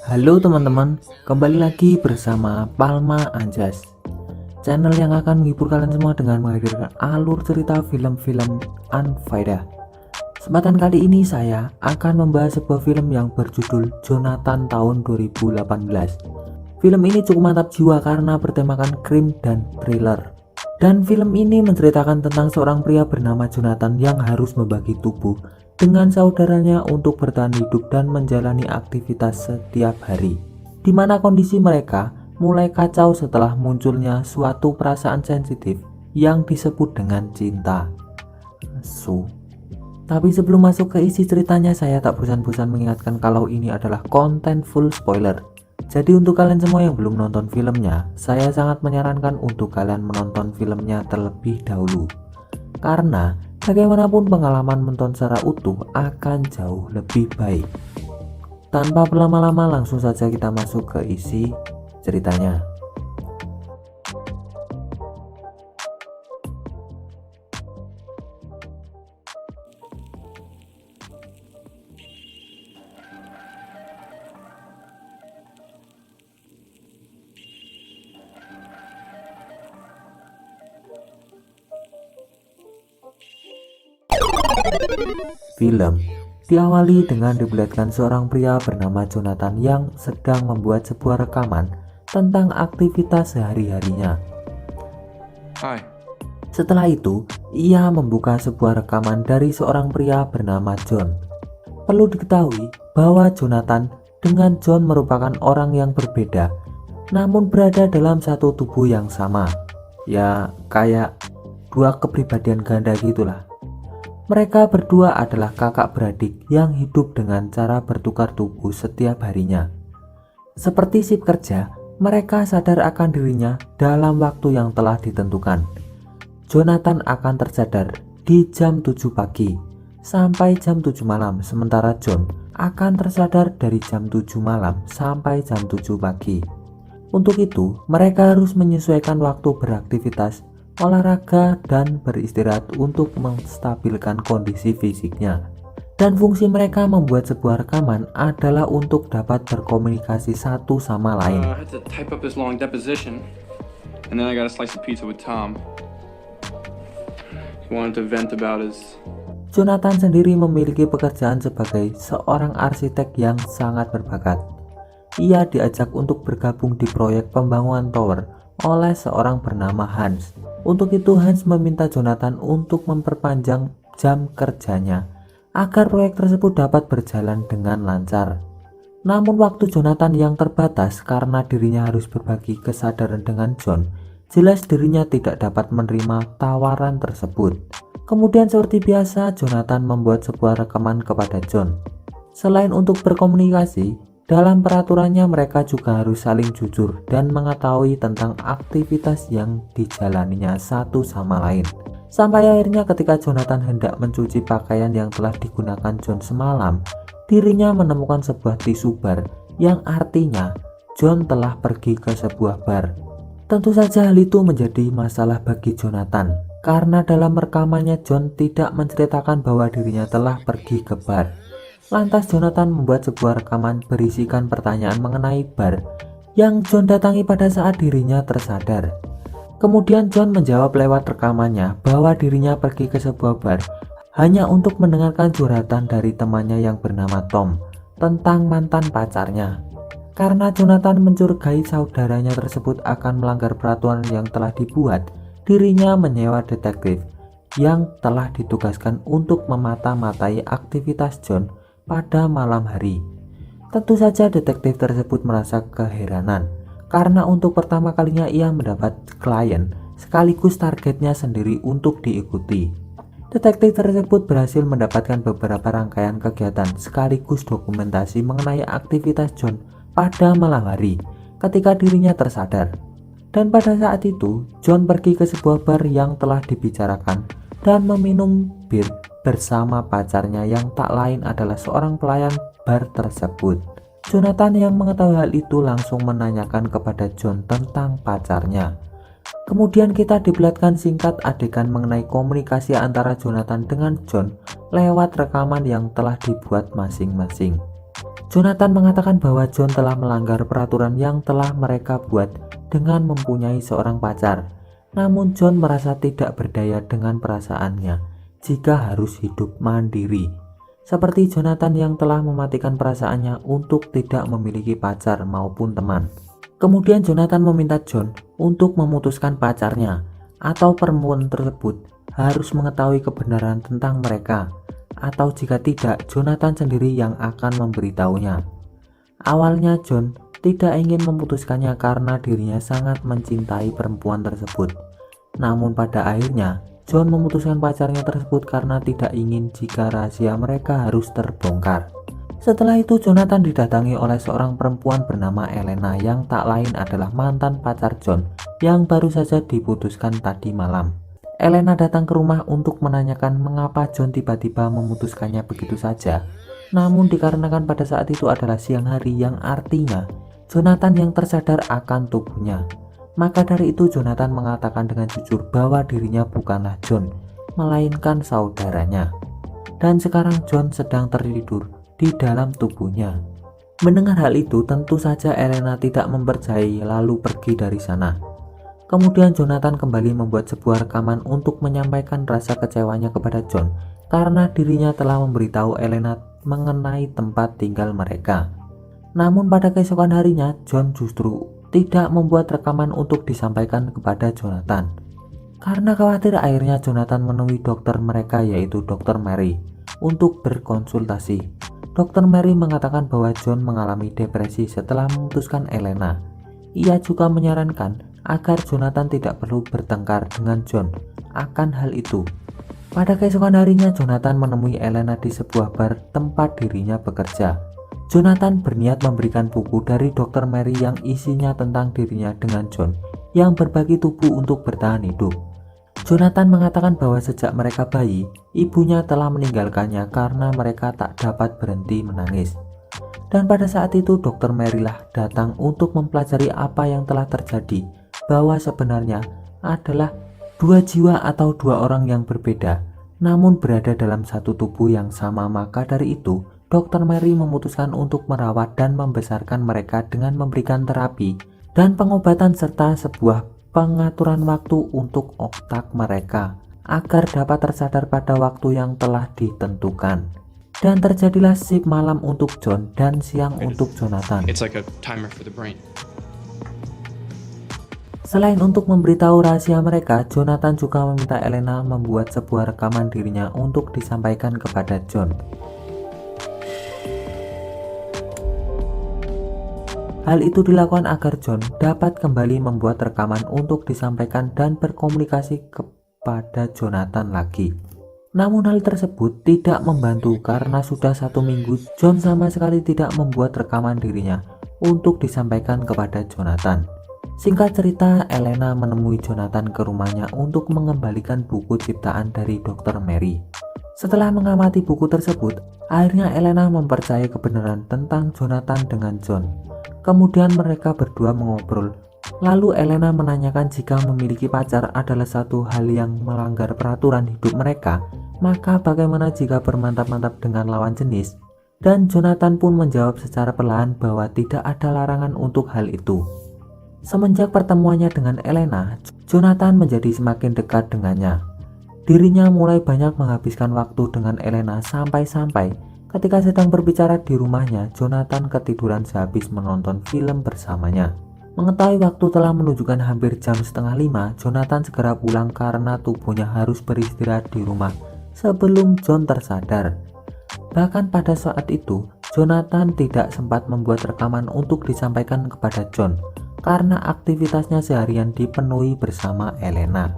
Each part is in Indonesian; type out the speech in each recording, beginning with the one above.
Halo teman-teman, kembali lagi bersama Palma Anjas, channel yang akan menghibur kalian semua dengan menghadirkan alur cerita film-film unfaedah. Kesempatan kali ini saya akan membahas sebuah film yang berjudul Jonathan tahun 2018. Film ini cukup mantap jiwa karena bertemakan krim dan thriller. Dan film ini menceritakan tentang seorang pria bernama Jonathan yang harus membagi tubuh dengan saudaranya untuk bertahan hidup dan menjalani aktivitas setiap hari, di mana kondisi mereka mulai kacau setelah munculnya suatu perasaan sensitif yang disebut dengan cinta. Tapi sebelum masuk ke isi ceritanya, saya tak bosan-bosan mengingatkan kalau ini adalah konten full spoiler. Jadi untuk kalian semua yang belum nonton filmnya, saya sangat menyarankan untuk kalian menonton filmnya terlebih dahulu, karena bagaimanapun pengalaman menonton secara utuh akan jauh lebih baik. Tanpa berlama-lama, langsung saja kita masuk ke isi ceritanya. Film diawali dengan diperlihatkan seorang pria bernama Jonathan yang sedang membuat sebuah rekaman tentang aktivitas sehari-harinya. Hai. Setelah itu, ia membuka sebuah rekaman dari seorang pria bernama John. Perlu diketahui bahwa Jonathan dengan John merupakan orang yang berbeda, namun berada dalam satu tubuh yang sama. Ya, kayak dua kepribadian ganda gitulah. Mereka berdua adalah kakak beradik yang hidup dengan cara bertukar tubuh setiap harinya. Seperti sip kerja, mereka sadar akan dirinya dalam waktu yang telah ditentukan. Jonathan akan tersadar di jam 7 pagi sampai jam 7 malam, sementara John akan tersadar dari jam 7 malam sampai jam 7 pagi. Untuk itu, mereka harus menyesuaikan waktu beraktivitas, olahraga, dan beristirahat untuk menstabilkan kondisi fisiknya. Dan fungsi mereka membuat sebuah rekaman adalah untuk dapat berkomunikasi satu sama lain. I had to type up this long deposition, and then I got a slice of pizza with Tom. He wanted to vent about his... Jonathan sendiri memiliki pekerjaan sebagai seorang arsitek yang sangat berbakat. Ia diajak untuk bergabung di proyek pembangunan tower oleh seorang bernama Hans. Untuk itu Hans meminta Jonathan untuk memperpanjang jam kerjanya agar proyek tersebut dapat berjalan dengan lancar. Namun waktu Jonathan yang terbatas karena dirinya harus berbagi kesadaran dengan John, jelas dirinya tidak dapat menerima tawaran tersebut. Kemudian seperti biasa, Jonathan membuat sebuah rekaman kepada John. Selain untuk berkomunikasi, dalam peraturannya mereka juga harus saling jujur dan mengetahui tentang aktivitas yang dijalaninya satu sama lain. Sampai akhirnya ketika Jonathan hendak mencuci pakaian yang telah digunakan John semalam, dirinya menemukan sebuah tisu bar yang artinya John telah pergi ke sebuah bar. Tentu saja hal itu menjadi masalah bagi Jonathan, karena dalam rekamannya John tidak menceritakan bahwa dirinya telah pergi ke bar. Lantas Jonathan membuat sebuah rekaman berisikan pertanyaan mengenai bar yang John datangi pada saat dirinya tersadar. Kemudian John menjawab lewat rekamannya bahwa dirinya pergi ke sebuah bar hanya untuk mendengarkan curhatan dari temannya yang bernama Tom tentang mantan pacarnya. Karena Jonathan mencurigai saudaranya tersebut akan melanggar peraturan yang telah dibuat, dirinya menyewa detektif yang telah ditugaskan untuk memata-matai aktivitas John pada malam hari. Tentu saja detektif tersebut merasa keheranan karena untuk pertama kalinya ia mendapat klien sekaligus targetnya sendiri untuk diikuti. Detektif tersebut berhasil mendapatkan beberapa rangkaian kegiatan sekaligus dokumentasi mengenai aktivitas John pada malam hari ketika dirinya tersadar. Dan pada saat itu John pergi ke sebuah bar yang telah dibicarakan dan meminum bir bersama pacarnya yang tak lain adalah seorang pelayan bar tersebut. Jonathan yang mengetahui hal itu langsung menanyakan kepada John tentang pacarnya. Kemudian kita diperlihatkan singkat adegan mengenai komunikasi antara Jonathan dengan John lewat rekaman yang telah dibuat masing-masing. Jonathan mengatakan bahwa John telah melanggar peraturan yang telah mereka buat dengan mempunyai seorang pacar. Namun John merasa tidak berdaya dengan perasaannya jika harus hidup mandiri. Seperti Jonathan yang telah mematikan perasaannya untuk tidak memiliki pacar maupun teman. Kemudian Jonathan meminta John untuk memutuskan pacarnya atau perempuan tersebut harus mengetahui kebenaran tentang mereka, atau jika tidak, Jonathan sendiri yang akan memberitahunya. Awalnya John tidak ingin memutuskannya karena dirinya sangat mencintai perempuan tersebut. Namun pada akhirnya John memutuskan pacarnya tersebut karena tidak ingin jika rahasia mereka harus terbongkar. Setelah itu Jonathan didatangi oleh seorang perempuan bernama Elena yang tak lain adalah mantan pacar John yang baru saja diputuskan tadi malam. Elena datang ke rumah untuk menanyakan mengapa John tiba-tiba memutuskannya begitu saja. Namun dikarenakan pada saat itu adalah siang hari yang artinya Jonathan yang tersadar akan tubuhnya. Maka dari itu Jonathan mengatakan dengan jujur bahwa dirinya bukanlah John, melainkan saudaranya. Dan sekarang John sedang tertidur di dalam tubuhnya. Mendengar hal itu tentu saja Elena tidak mempercayai lalu pergi dari sana. Kemudian Jonathan kembali membuat sebuah rekaman untuk menyampaikan rasa kecewanya kepada John karena dirinya telah memberitahu Elena mengenai tempat tinggal mereka. Namun pada keesokan harinya John justru tidak membuat rekaman untuk disampaikan kepada Jonathan. Karena khawatir akhirnya Jonathan menemui dokter mereka yaitu Dr. Mary untuk berkonsultasi. Dr. Mary mengatakan bahwa John mengalami depresi setelah memutuskan Elena. Ia juga menyarankan agar Jonathan tidak perlu bertengkar dengan John akan hal itu. Pada keesokan harinya Jonathan menemui Elena di sebuah bar tempat dirinya bekerja. Jonathan berniat memberikan buku dari Dr. Mary yang isinya tentang dirinya dengan John yang berbagi tubuh untuk bertahan hidup. Jonathan mengatakan bahwa sejak mereka bayi, ibunya telah meninggalkannya karena mereka tak dapat berhenti menangis. Dan pada saat itu Dr. Mary lah datang untuk mempelajari apa yang telah terjadi, bahwa sebenarnya adalah dua jiwa atau dua orang yang berbeda, namun berada dalam satu tubuh yang sama. Maka dari itu, Dr. Mary memutuskan untuk merawat dan membesarkan mereka dengan memberikan terapi dan pengobatan serta sebuah pengaturan waktu untuk otak mereka agar dapat tersadar pada waktu yang telah ditentukan. Dan terjadilah shift malam untuk John dan siang untuk Jonathan. It's like a timer for the brain. Selain untuk memberitahu rahasia mereka, Jonathan juga meminta Elena membuat sebuah rekaman dirinya untuk disampaikan kepada John. Hal itu dilakukan agar John dapat kembali membuat rekaman untuk disampaikan dan berkomunikasi kepada Jonathan lagi. Namun hal tersebut tidak membantu karena sudah 1 minggu John sama sekali tidak membuat rekaman dirinya untuk disampaikan kepada Jonathan. Singkat cerita, Elena menemui Jonathan ke rumahnya untuk mengembalikan buku ciptaan dari Dr. Mary. Setelah mengamati buku tersebut, akhirnya Elena mempercayai kebenaran tentang Jonathan dengan John. Kemudian mereka berdua mengobrol. Lalu Elena menanyakan jika memiliki pacar adalah satu hal yang melanggar peraturan hidup mereka, maka bagaimana jika bermantap-mantap dengan lawan jenis? Dan Jonathan pun menjawab secara perlahan bahwa tidak ada larangan untuk hal itu. Semenjak pertemuannya dengan Elena, Jonathan menjadi semakin dekat dengannya. Dirinya mulai banyak menghabiskan waktu dengan Elena sampai-sampai ketika sedang berbicara di rumahnya, Jonathan ketiduran sehabis menonton film bersamanya. Mengetahui waktu telah menunjukkan hampir jam 4:30, Jonathan segera pulang karena tubuhnya harus beristirahat di rumah sebelum John tersadar. Bahkan pada saat itu, Jonathan tidak sempat membuat rekaman untuk disampaikan kepada John karena aktivitasnya seharian dipenuhi bersama Elena.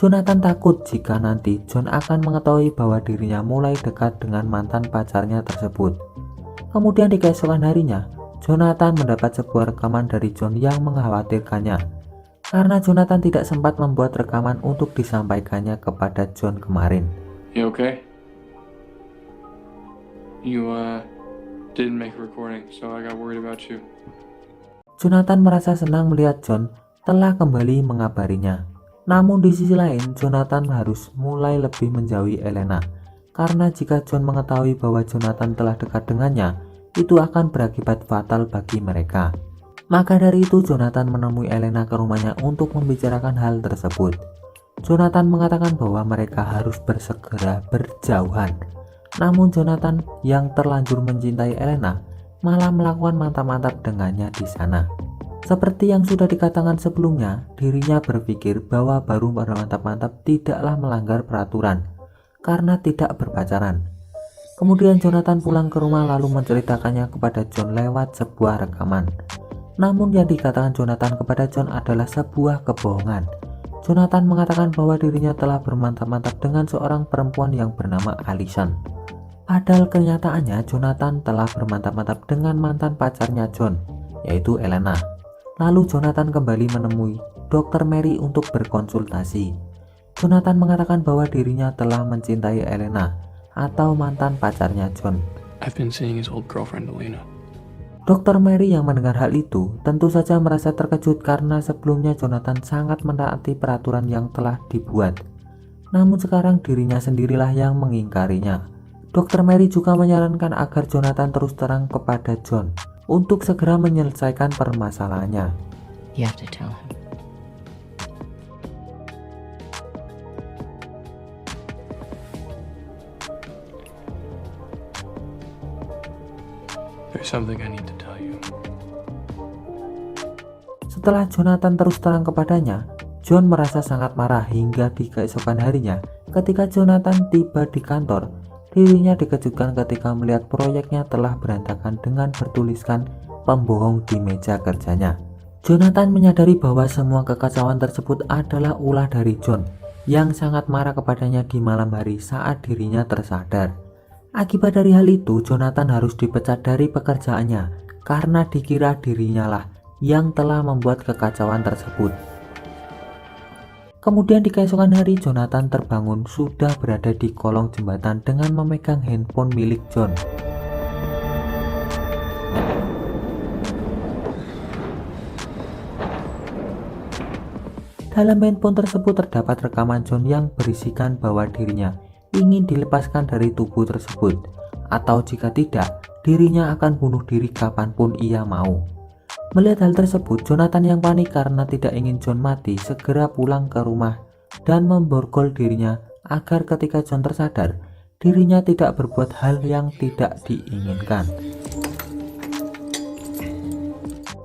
Jonathan takut jika nanti John akan mengetahui bahwa dirinya mulai dekat dengan mantan pacarnya tersebut. Kemudian di keesokan harinya, Jonathan mendapat sebuah rekaman dari John yang mengkhawatirkannya. Karena Jonathan tidak sempat membuat rekaman untuk disampaikannya kepada John kemarin. You okay? You didn't make a recording, so I got worried about you. Jonathan merasa senang melihat John telah kembali mengabarinya. Namun di sisi lain, Jonathan harus mulai lebih menjauhi Elena. Karena jika John mengetahui bahwa Jonathan telah dekat dengannya, itu akan berakibat fatal bagi mereka. Maka dari itu Jonathan menemui Elena ke rumahnya untuk membicarakan hal tersebut. Jonathan mengatakan bahwa mereka harus bersegera berjauhan. Namun Jonathan yang terlanjur mencintai Elena malah melakukan mantap-mantap dengannya di sana. Seperti yang sudah dikatakan sebelumnya, dirinya berpikir bahwa baru bermantap-mantap tidaklah melanggar peraturan karena tidak berpacaran. Kemudian Jonathan pulang ke rumah lalu menceritakannya kepada John lewat sebuah rekaman. Namun yang dikatakan Jonathan kepada John adalah sebuah kebohongan. Jonathan mengatakan bahwa dirinya telah bermantap-mantap dengan seorang perempuan yang bernama Allison. Padahal kenyataannya Jonathan telah bermantap-mantap dengan mantan pacarnya John, yaitu Elena. Lalu Jonathan kembali menemui Dr. Mary untuk berkonsultasi. Jonathan mengatakan bahwa dirinya telah mencintai Elena atau mantan pacarnya John. I've been seeing his old girlfriend, Elena. Dr. Mary yang mendengar hal itu tentu saja merasa terkejut karena sebelumnya Jonathan sangat menaati peraturan yang telah dibuat. Namun sekarang dirinya sendirilah yang mengingkarinya. Dr. Mary juga menyarankan agar Jonathan terus terang kepada John untuk segera menyelesaikan permasalahannya. You have to tell him. There's something I need to tell you. Setelah Jonathan terus terang kepadanya, John merasa sangat marah hingga di keesokan harinya ketika Jonathan tiba di kantor. Dirinya dikejutkan ketika melihat proyeknya telah berantakan dengan bertuliskan pembohong di meja kerjanya. Jonathan menyadari bahwa semua kekacauan tersebut adalah ulah dari John yang sangat marah kepadanya di malam hari saat dirinya tersadar. Akibat dari hal itu, Jonathan harus dipecat dari pekerjaannya karena dikira dirinya lah yang telah membuat kekacauan tersebut. Kemudian di keesokan hari Jonathan terbangun sudah berada di kolong jembatan dengan memegang handphone milik John. Dalam handphone tersebut terdapat rekaman John yang berisikan bahwa dirinya ingin dilepaskan dari tubuh tersebut, atau jika tidak, dirinya akan bunuh diri kapanpun ia mau. Melihat hal tersebut, Jonathan yang panik karena tidak ingin John mati segera pulang ke rumah dan memborgol dirinya agar ketika John tersadar, dirinya tidak berbuat hal yang tidak diinginkan.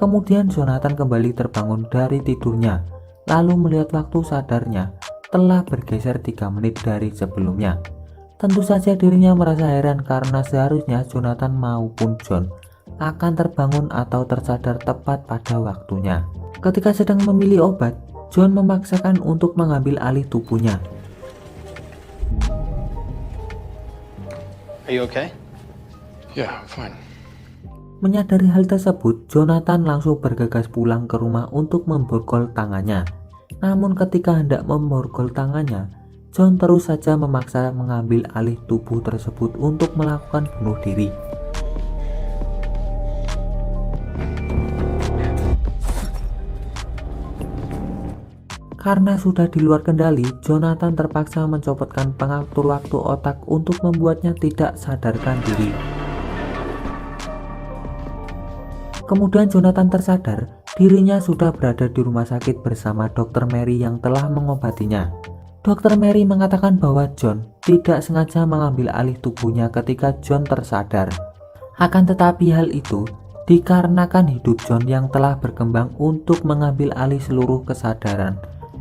Kemudian Jonathan kembali terbangun dari tidurnya, lalu melihat waktu sadarnya telah bergeser 3 menit dari sebelumnya. Tentu saja dirinya merasa heran karena seharusnya Jonathan maupun John akan terbangun atau tersadar tepat pada waktunya. Ketika sedang memilih obat, John memaksakan untuk mengambil alih tubuhnya. Are you okay? Yeah, I'm fine. Menyadari hal tersebut, Jonathan langsung bergegas pulang ke rumah untuk memborgol tangannya. Namun ketika hendak memborgol tangannya, John terus saja memaksa mengambil alih tubuh tersebut untuk melakukan bunuh diri. Karena sudah di luar kendali, Jonathan terpaksa mencopotkan pengatur waktu otak untuk membuatnya tidak sadarkan diri. Kemudian Jonathan tersadar dirinya sudah berada di rumah sakit bersama Dr. Mary yang telah mengobatinya. Dr. Mary mengatakan bahwa John tidak sengaja mengambil alih tubuhnya ketika John tersadar. Akan tetapi hal itu dikarenakan hidup John yang telah berkembang untuk mengambil alih seluruh kesadaran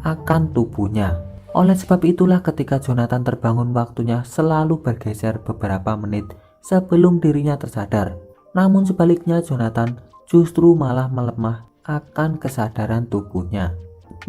akan tubuhnya. Oleh sebab itulah ketika Jonathan terbangun, waktunya selalu bergeser beberapa menit sebelum dirinya tersadar. Namun sebaliknya Jonathan justru malah melemah akan kesadaran tubuhnya.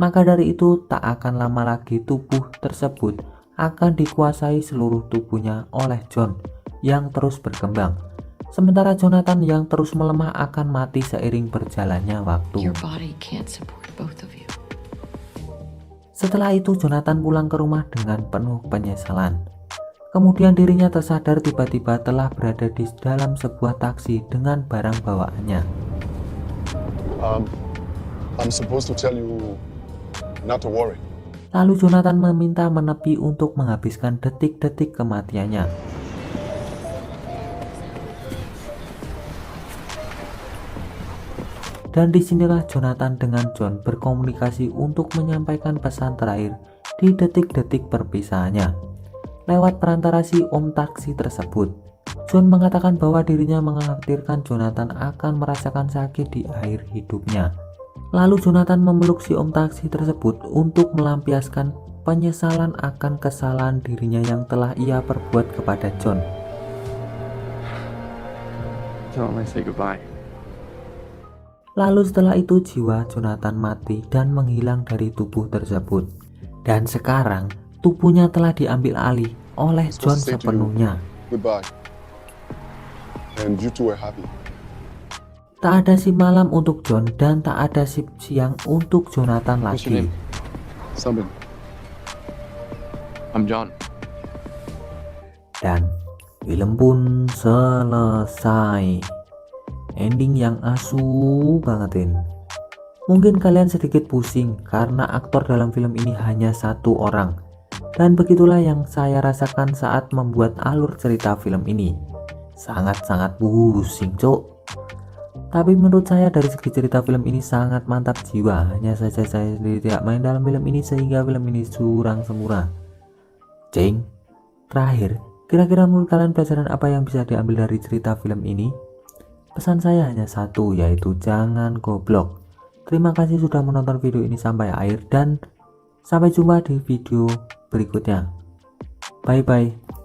Maka dari itu tak akan lama lagi tubuh tersebut akan dikuasai seluruh tubuhnya oleh John yang terus berkembang. Sementara Jonathan yang terus melemah akan mati seiring berjalannya waktu. Your body can't support both of you. Setelah itu Jonathan pulang ke rumah dengan penuh penyesalan. Kemudian dirinya tersadar tiba-tiba telah berada di dalam sebuah taksi dengan barang bawaannya. I'm supposed to tell you not to worry. Lalu Jonathan meminta menepi untuk menghabiskan detik-detik kematiannya. Dan disinilah Jonathan dengan John berkomunikasi untuk menyampaikan pesan terakhir di detik-detik perpisahannya. Lewat perantara si om taksi tersebut, John mengatakan bahwa dirinya mengkhawatirkan Jonathan akan merasakan sakit di akhir hidupnya. Lalu Jonathan memeluk si om taksi tersebut untuk melampiaskan penyesalan akan kesalahan dirinya yang telah ia perbuat kepada John. Tell him I say goodbye. Lalu setelah itu jiwa Jonathan mati dan menghilang dari tubuh tersebut. Dan sekarang tubuhnya telah diambil alih oleh John sepenuhnya. Goodbye. And you two are happy. Tak ada sip malam untuk John dan tak ada sip siang untuk Jonathan What's your lagi. name? Samin. I'm John. Dan film pun selesai. Ending yang asu bangetin. Mungkin kalian sedikit pusing karena aktor dalam film ini hanya satu orang. Dan begitulah yang saya rasakan saat membuat alur cerita film ini. Sangat-sangat pusing, cok. Tapi menurut saya dari segi cerita film ini sangat mantap jiwa. Hanya saja saya sendiri tidak main dalam film ini sehingga film ini curang semurah. Ceng, terakhir, kira-kira menurut kalian pelajaran apa yang bisa diambil dari cerita film ini? Pesan saya hanya satu, yaitu jangan goblok. Terima kasih sudah menonton video ini sampai akhir dan sampai jumpa di video berikutnya. Bye bye.